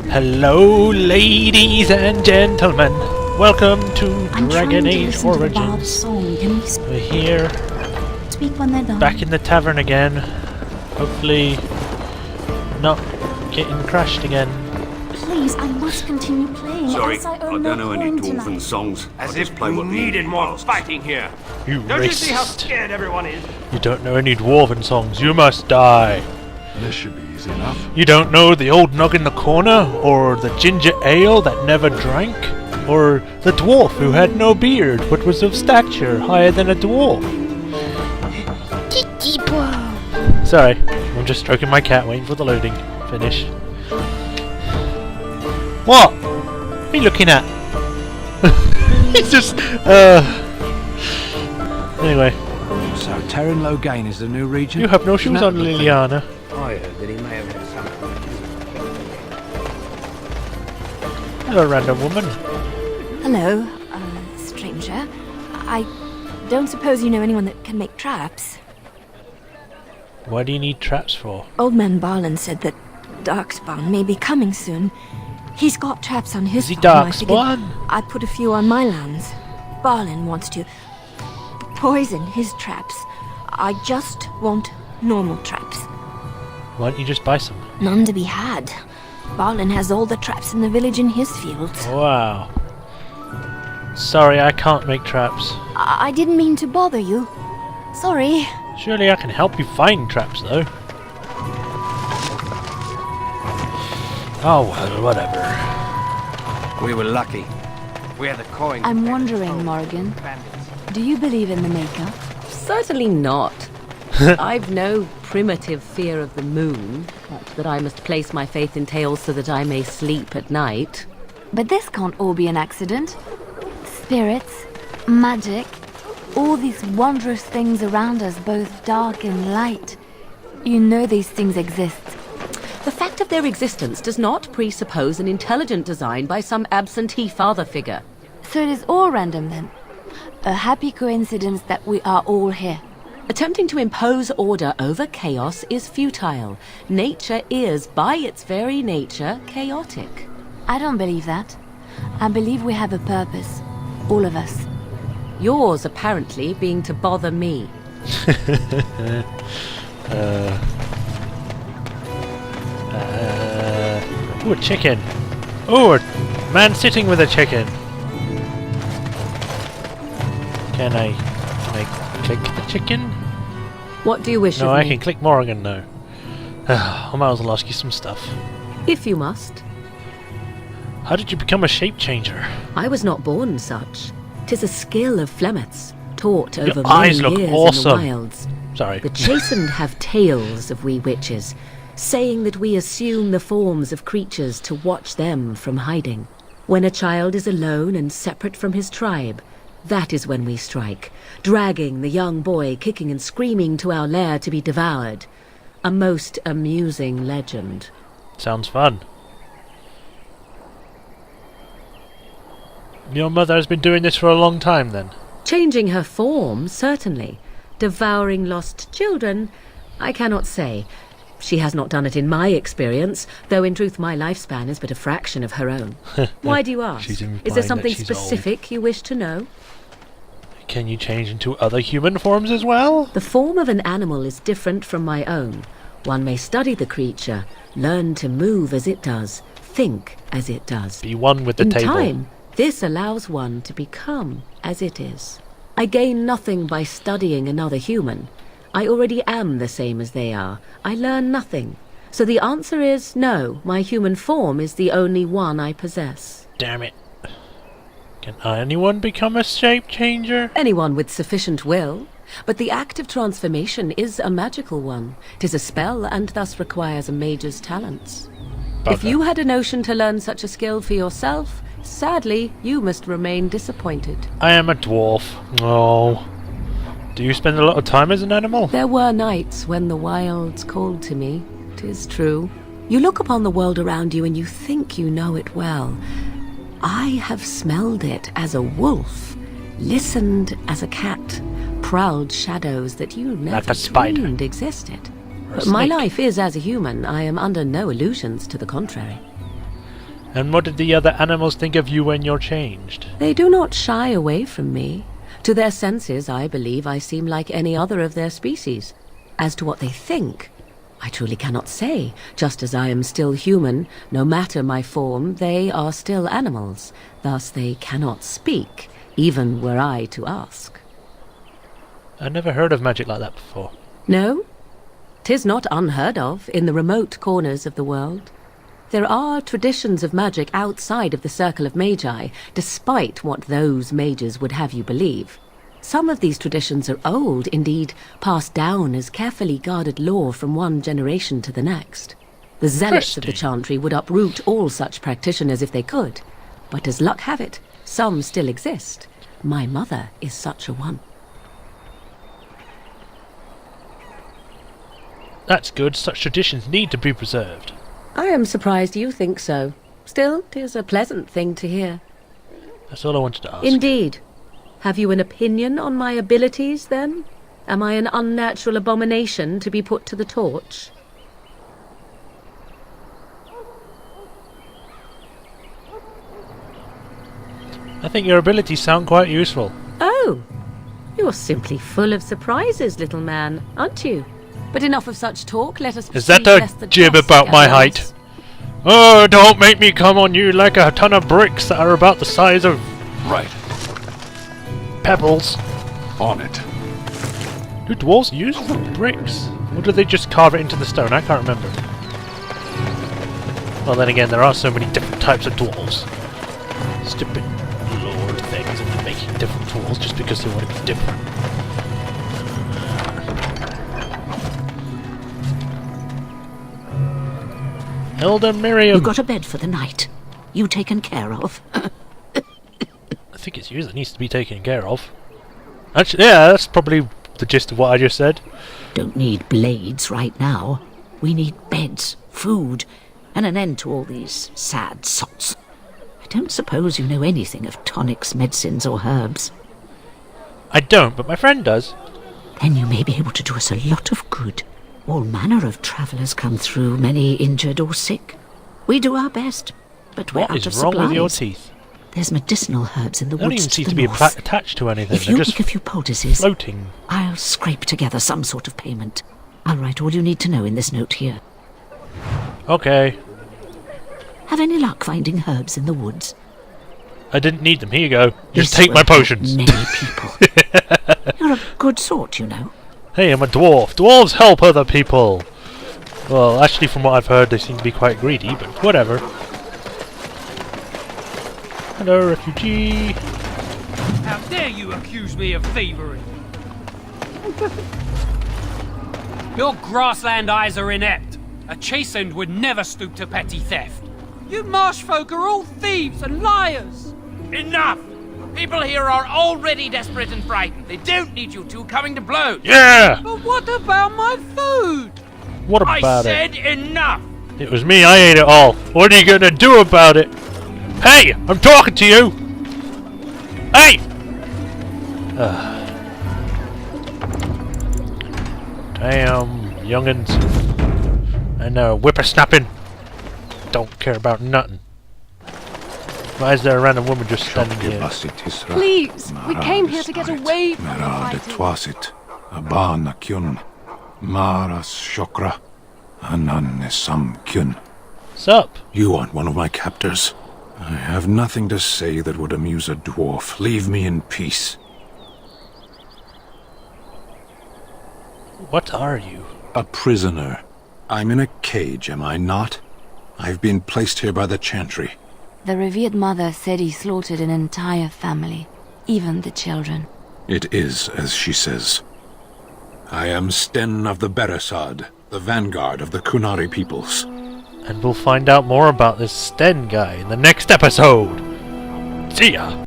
Hello, ladies and gentlemen. Welcome to Dragon Age Origins. We're here, back in the tavern again. Hopefully, not getting crashed again. Please, I must continue playing. Sorry, as I don't know any dwarven tonight. songs. As I just if play we what needed more fighting here. You Don't you see how racist. scared everyone is? You don't know any dwarven songs. You must die. This should be easy enough. You don't know the old nog in the corner, or the ginger ale that never drank, or the dwarf who had no beard but was of stature higher than a dwarf. Sorry, I'm just stroking my cat, waiting for the loading. Finish. What? What are you looking at? He's just, Anyway, So, Terran Logain is the new region? you have no shoes on, Isn't that Liliana. I heard that he may have had something. Hello, random woman. Hello, stranger. I don't suppose you know anyone that can make traps? What do you need traps for? Old man Barlin said that Darkspawn may be coming soon. He's got traps on his Is he farm. I figured Darkspawn? I'd put a few on my lands. Barlin wants to poison his traps. I just want normal traps. Why don't you just buy some? None to be had. Barlin has all the traps in the village in his fields. Wow. Sorry, I can't make traps. I didn't mean to bother you. Sorry. Surely I can help you find traps, though. Oh, well, whatever. We were lucky. We had the coin. I'm wondering, Morrigan, do you believe in the Maker? Certainly not. I've no primitive fear of the moon, but that I must place my faith in tales so that I may sleep at night. But this can't all be an accident. Spirits, magic, all these wondrous things around us, both dark and light. You know these things exist. The fact of their existence does not presuppose an intelligent design by some absentee father figure. So it is all random then. A happy coincidence that we are all here. Attempting to impose order over chaos is futile. Nature is, by its very nature, chaotic. I don't believe that. I believe we have a purpose. All of us. Yours, apparently, being to bother me. Ooh, a chicken. Ooh, a man sitting with a chicken. Can I click the chicken? What do you wish No, of I me? can click Morrigan now. I might as well ask you some stuff. If you must. How did you become a shape changer? I was not born such. 'Tis a skill of Flemeth's, taught Your over eyes many look years awesome. in the wilds. Sorry. The chastened have tales of we witches, saying that we assume the forms of creatures to watch them from hiding. When a child is alone and separate from his tribe, that is when we strike, dragging the young boy kicking and screaming to our lair to be devoured. A most amusing legend. Sounds fun. Your mother has been doing this for a long time then? Changing her form, certainly. Devouring lost children, I cannot say. She has not done it in my experience, though in truth my lifespan is but a fraction of her own. Why do you ask? She's implying Is there that something she's specific you wish to know? Can you change into other human forms as well? The form of an animal is different from my own. One may study the creature, learn to move as it does, think as it does. Be one with the In table. time, this allows one to become as it is. I gain nothing by studying another human. I already am the same as they are. I learn nothing. So the answer is no, my human form is the only one I possess. Damn it. Can anyone become a shape changer? Anyone with sufficient will. But the act of transformation is a magical one. 'Tis a spell and thus requires a mage's talents. If Bugger. you had a notion to learn such a skill for yourself, sadly, you must remain disappointed. I am a dwarf. Oh. Do you spend a lot of time as an animal? There were nights when the wilds called to me, 'tis true. You look upon the world around you and you think you know it well. I have smelled it as a wolf, listened as a cat, prowled shadows that you never a spider. dreamed existed. Or a But my snake. life is as a human. I am under no illusions to the contrary. And what did the other animals think of you when you're changed? They do not shy away from me. To their senses, I believe I seem like any other of their species. As to what they think, I truly cannot say. Just as I am still human, no matter my form, they are still animals. Thus they cannot speak, even were I to ask. I never heard of magic like that before. No, 'tis not unheard of in the remote corners of the world. There are traditions of magic outside of the circle of magi, despite what those mages would have you believe. Some of these traditions are old, indeed, passed down as carefully guarded lore from one generation to the next. The zealots of the chantry would uproot all such practitioners if they could. But as luck have it, some still exist. My mother is such a one. That's good. Such traditions need to be preserved. I am surprised you think so. Still, 'tis a pleasant thing to hear. That's all I wanted to ask. Indeed. Have you an opinion on my abilities, then? Am I an unnatural abomination to be put to the torch? I think your abilities sound quite useful. Oh, you're simply full of surprises, little man, aren't you? But enough of such talk, let us Is that proceed lest a the jib dust about my gather height? us. Oh, don't make me come on you like a ton of bricks that are about the size of Right. pebbles. On it. Do dwarves use the bricks? Or do they just carve it into the stone? I can't remember. Well, then again, there are so many different types of dwarves. Stupid lord things and making different dwarves just because they want to be different. Elder Miriam! You've got a bed for the night. You taken care of? I think it's you that needs to be taken care of. Actually, yeah, that's probably the gist of what I just said. Don't need blades right now. We need beds, food, and an end to all these sad sots. I don't suppose you know anything of tonics, medicines, or herbs. I don't, but my friend does. Then you may be able to do us a lot of good. All manner of travellers come through, many injured or sick. We do our best, but we're What out is of wrong supplies. with your teeth? There's medicinal herbs in the They don't woods even to seem the to be north. attached to anything. If They're you just make a few poultices, floating. I'll scrape together some sort of payment. I'll write all you need to know in this note here. Okay. Have any luck finding herbs in the woods? I didn't need them. Here you go. Just This take will my help potions. Many people. You're a good sort, you know. Hey, I'm a dwarf. Dwarves help other people. Well, actually, from what I've heard, they seem to be quite greedy, but whatever. Hello, refugee. How dare you accuse me of thievery? Your grassland eyes are inept. A chastened would never stoop to petty theft. You marsh folk are all thieves and liars. Enough! People here are already desperate and frightened. They don't need you two coming to blows. Yeah! But what about my food? What I about it? said enough! It was me. I ate it all. What are you gonna do about it? Hey! I'm talking to you! Hey! Damn, youngins. And whippersnapping. Don't care about nothing. Why is there a random woman just standing here? Please, we came here to get away from the fighting. Twasit, Abana Kyun, Maras Shokra, Ananesam Kyun. Sup? You aren't one of my captors. I have nothing to say that would amuse a dwarf. Leave me in peace. What are you? A prisoner. I'm in a cage, am I not? I've been placed here by the Chantry. The revered mother said he slaughtered an entire family, even the children. It is as she says. I am Sten of the Beresad, the vanguard of the Kunari peoples. And we'll find out more about this Sten guy in the next episode. See ya!